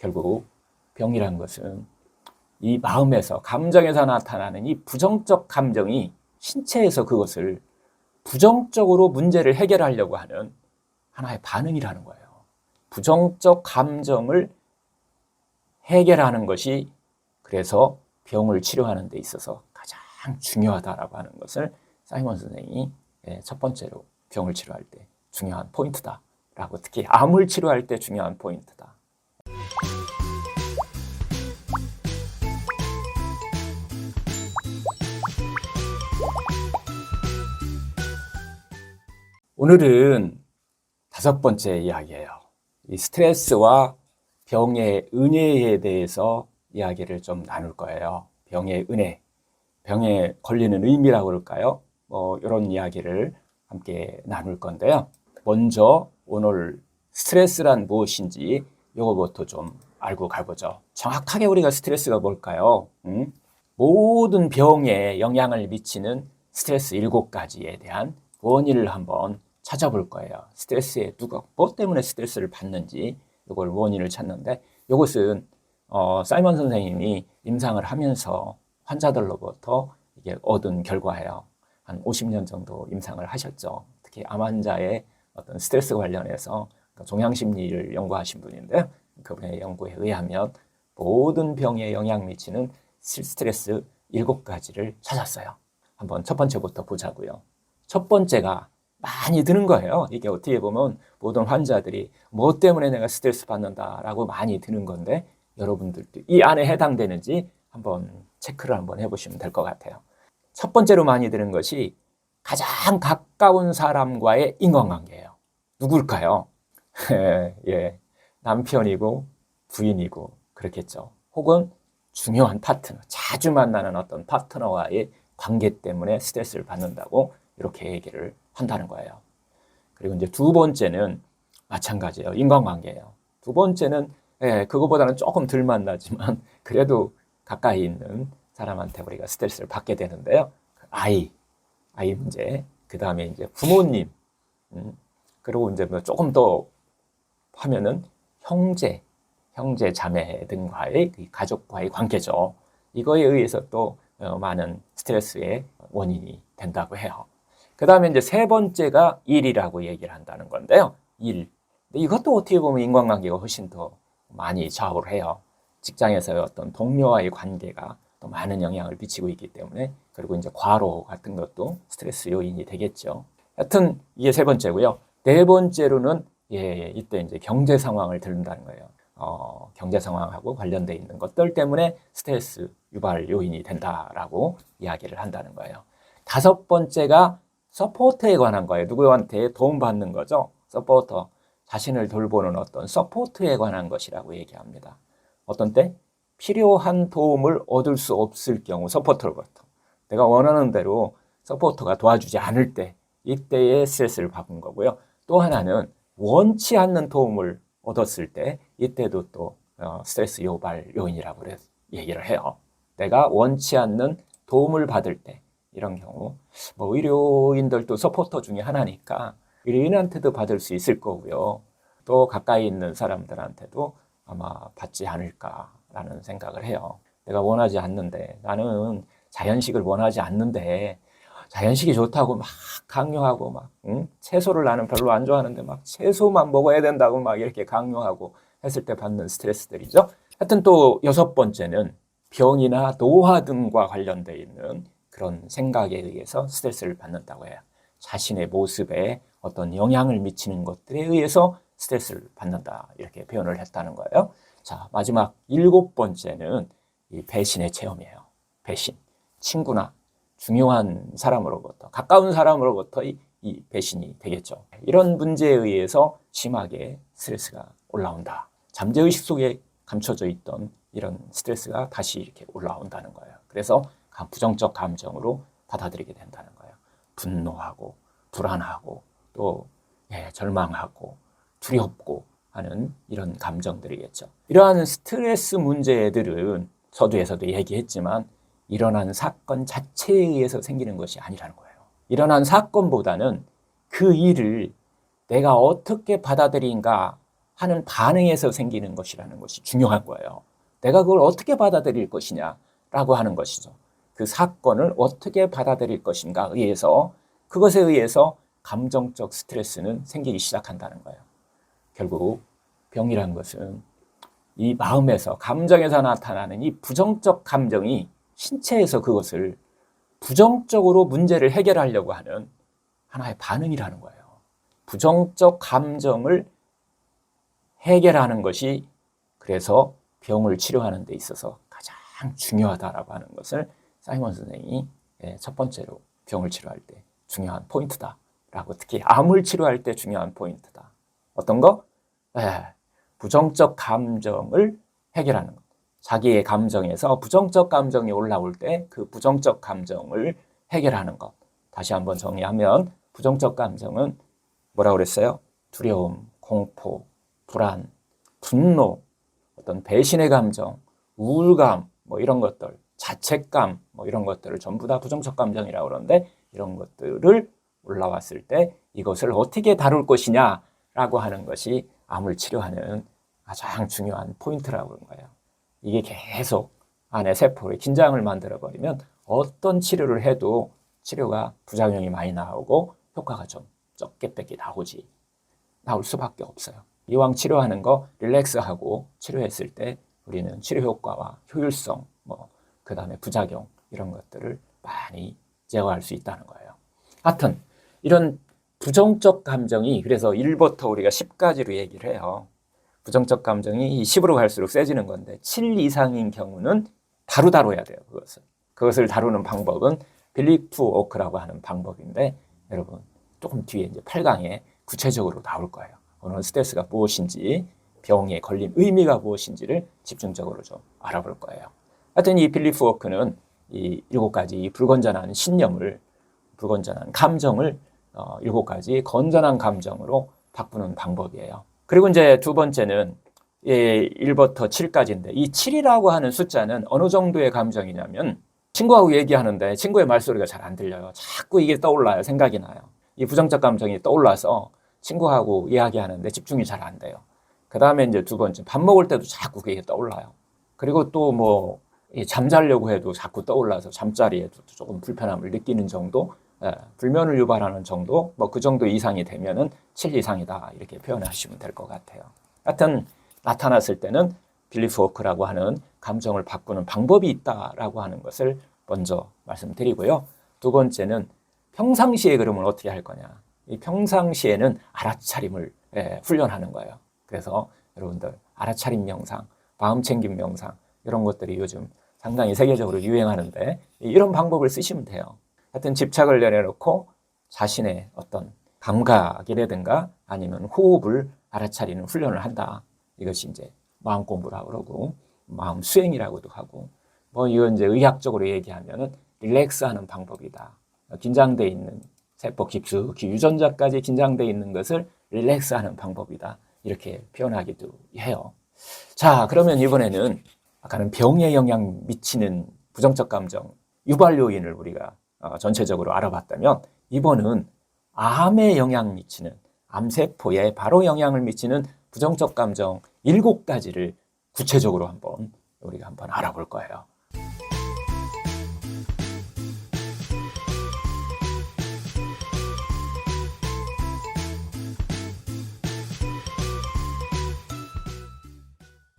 결국 병이란 것은 이 마음에서, 감정에서 나타나는 이 부정적 감정이 신체에서 그것을 부정적으로 문제를 해결하려고 하는 하나의 반응이라는 거예요. 부정적 감정을 해결하는 것이 그래서 병을 치료하는 데 있어서 가장 중요하다라고 하는 것을 사이먼 선생이 첫 번째로 병을 치료할 때 중요한 포인트다라고, 특히 암을 치료할 때 중요한 포인트다. 오늘은 5번째 이야기예요. 이 스트레스와 병의 은혜에 대해서 이야기를 좀 나눌 거예요. 병의 은혜, 병에 걸리는 의미라고 그럴까요? 이런 이야기를 함께 나눌 건데요. 먼저 오늘 스트레스란 무엇인지 이거부터 좀 알고 가보죠. 정확하게 우리가 스트레스가 뭘까요? 모든 병에 영향을 미치는 스트레스 7가지에 대한 원인을 한번 찾아볼 거예요. 스트레스에 누가 뭐 때문에 스트레스를 받는지 이걸 원인을 찾는데, 이것은 사이먼 선생님이 임상을 하면서 환자들로부터 이게 얻은 결과예요. 한 50년 정도 임상을 하셨죠. 특히 암 환자의 어떤 스트레스 관련해서 종양심리를 연구하신 분인데, 그분의 연구에 의하면 모든 병에 영향 미치는 스트레스 7가지를 찾았어요. 한번 첫 번째부터 보자고요. 첫 번째가 많이 드는 거예요. 이게 어떻게 보면 모든 환자들이 뭐 때문에 내가 스트레스 받는다라고 많이 드는 건데, 여러분들도 이 안에 해당되는지 한번 체크를 한번 해보시면 될 것 같아요. 첫 번째로 많이 드는 것이 가장 가까운 사람과의 인간관계예요. 누굴까요? 예, 남편이고 부인이고 그렇겠죠. 혹은 중요한 파트너, 자주 만나는 어떤 파트너와의 관계 때문에 스트레스를 받는다고 이렇게 얘기를 한다는 거예요. 그리고 이제 두 번째는 마찬가지예요. 인간관계예요. 두 번째는 그거보다는 조금 덜 만나지만 그래도 가까이 있는 사람한테 우리가 스트레스를 받게 되는데요. 아이 문제, 그 다음에 이제 부모님, 그리고 이제 뭐 조금 더 하면은 형제, 자매 등과의 가족과의 관계죠. 이거에 의해서 또 많은 스트레스의 원인이 된다고 해요. 그 다음에 이제 세 번째가 일이라고 얘기를 한다는 건데요. 일. 근데 이것도 어떻게 보면 인간관계가 훨씬 더 많이 좌우를 해요. 직장에서의 어떤 동료와의 관계가 또 많은 영향을 미치고 있기 때문에, 그리고 이제 과로 같은 것도 스트레스 요인이 되겠죠. 하여튼 이게 세 번째고요. 네 번째로는 이때 이제 경제 상황을 들는다는 거예요. 경제 상황하고 관련돼 있는 것들 때문에 스트레스 유발 요인이 된다라고 이야기를 한다는 거예요. 다섯 번째가 서포트에 관한 거예요. 누구한테 도움받는 거죠. 서포터, 자신을 돌보는 어떤 서포트에 관한 것이라고 얘기합니다. 어떤 때 필요한 도움을 얻을 수 없을 경우 서포터로부터, 내가 원하는 대로 서포터가 도와주지 않을 때, 이때의 스트레스를 받은 거고요. 또 하나는 원치 않는 도움을 얻었을 때, 이때도 또 스트레스 유발 요인이라고 얘기를 해요. 내가 원치 않는 도움을 받을 때, 이런 경우 뭐 의료인들도 서포터 중에 하나니까 의료인한테도 받을 수 있을 거고요. 또 가까이 있는 사람들한테도 아마 받지 않을까라는 생각을 해요. 내가 원하지 않는데, 나는 자연식을 원하지 않는데 자연식이 좋다고 막 강요하고 막 채소를 나는 별로 안 좋아하는데 막 채소만 먹어야 된다고 막 이렇게 강요하고 했을 때 받는 스트레스들이죠. 하여튼 또 여섯 번째는 병이나 노화 등과 관련되어 있는 그런 생각에 의해서 스트레스를 받는다고 해요. 자신의 모습에 어떤 영향을 미치는 것들에 의해서 스트레스를 받는다, 이렇게 표현을 했다는 거예요. 자, 마지막 7번째는 이 배신의 체험이에요. 배신. 친구나 중요한 사람으로부터, 가까운 사람으로부터 이 배신이 되겠죠. 이런 문제에 의해서 심하게 스트레스가 올라온다. 잠재의식 속에 감춰져 있던 이런 스트레스가 다시 이렇게 올라온다는 거예요. 그래서 부정적 감정으로 받아들이게 된다는 거예요. 분노하고 불안하고 또 절망하고 두렵고 하는 이런 감정들이겠죠. 이러한 스트레스 문제들은 서두에서도 얘기했지만 일어난 사건 자체에 의해서 생기는 것이 아니라는 거예요. 일어난 사건보다는 그 일을 내가 어떻게 받아들인가 하는 반응에서 생기는 것이라는 것이 중요한 거예요. 내가 그걸 어떻게 받아들일 것이냐라고 하는 것이죠. 그 사건을 어떻게 받아들일 것인가에 의해서, 그것에 의해서 감정적 스트레스는 생기기 시작한다는 거예요. 결국 병이란 것은 이 마음에서, 감정에서 나타나는 이 부정적 감정이 신체에서 그것을 부정적으로 문제를 해결하려고 하는 하나의 반응이라는 거예요. 부정적 감정을 해결하는 것이 그래서 병을 치료하는 데 있어서 가장 중요하다라고 하는 것을 사이먼 선생이 첫 번째로 병을 치료할 때 중요한 포인트다라고, 특히 암을 치료할 때 중요한 포인트다. 어떤 거? 부정적 감정을 해결하는 것. 자기의 감정에서 부정적 감정이 올라올 때 그 부정적 감정을 해결하는 것. 다시 한번 정리하면 부정적 감정은 뭐라고 그랬어요? 두려움, 공포, 불안, 분노, 어떤 배신의 감정, 우울감, 뭐 이런 것들, 자책감, 뭐 이런 것들을 전부 다 부정적 감정이라고 그러는데, 이런 것들을 올라왔을 때 이것을 어떻게 다룰 것이냐라고 하는 것이 암을 치료하는 가장 중요한 포인트라고 그런 거예요. 이게 계속 안에 세포에 긴장을 만들어버리면 어떤 치료를 해도 치료가 부작용이 많이 나오고 효과가 좀 적게 뺏기 나올 수밖에 없어요. 이왕 치료하는 거 릴렉스하고 치료했을 때 우리는 치료 효과와 효율성, 그 다음에 부작용 이런 것들을 많이 제어할 수 있다는 거예요. 하여튼 이런 부정적 감정이, 그래서 1부터 우리가 10까지로 얘기를 해요. 부정적 감정이 10으로 갈수록 세지는 건데 7 이상인 경우는 바로 다뤄야 돼요. 그것을 다루는 방법은 빌리프 워크라고 하는 방법인데, 여러분 조금 뒤에 이제 8강에 구체적으로 나올 거예요. 오늘 스트레스가 무엇인지, 병에 걸린 의미가 무엇인지를 집중적으로 좀 알아볼 거예요. 하여튼 이 빌리프 워크는 이 7가지 불건전한 신념을, 불건전한 감정을 7가지 건전한 감정으로 바꾸는 방법이에요. 그리고 이제 두 번째는 1부터 7까지인데, 이 7이라고 하는 숫자는 어느 정도의 감정이냐면, 친구하고 얘기하는데 친구의 말소리가 잘 안 들려요. 자꾸 이게 떠올라요. 생각이 나요. 이 부정적 감정이 떠올라서 친구하고 이야기하는데 집중이 잘 안 돼요. 그 다음에 이제 두 번째, 밥 먹을 때도 자꾸 그게 떠올라요. 그리고 또 잠자려고 해도 자꾸 떠올라서 잠자리에도 조금 불편함을 느끼는 정도, 불면을 유발하는 정도, 그 정도 이상이 되면은 7 이상이다, 이렇게 표현하시면 될 것 같아요. 하여튼 나타났을 때는 빌리프 워크라고 하는 감정을 바꾸는 방법이 있다라고 하는 것을 먼저 말씀드리고요. 두 번째는 평상시에 그러면 어떻게 할 거냐. 이 평상시에는 알아차림을 훈련하는 거예요. 그래서 여러분들 알아차림 명상, 마음챙김 명상, 이런 것들이 요즘 상당히 세계적으로 유행하는데, 이런 방법을 쓰시면 돼요. 하여튼 집착을 내려놓고 자신의 어떤 감각이라든가 아니면 호흡을 알아차리는 훈련을 한다. 이것이 이제 마음 공부라고 그러고 마음 수행이라고도 하고, 이건 이제 의학적으로 얘기하면은 릴렉스하는 방법이다. 긴장돼 있는 세포 깊숙이 유전자까지 긴장돼 있는 것을 릴렉스하는 방법이다. 이렇게 표현하기도 해요. 자, 그러면 이번에는 아까는 병에 영향 미치는 부정적 감정 유발 요인을 우리가 전체적으로 알아봤다면, 이번은 암에 영향 미치는, 암세포에 바로 영향을 미치는 부정적 감정 7가지를 구체적으로 우리가 한번 알아볼 거예요.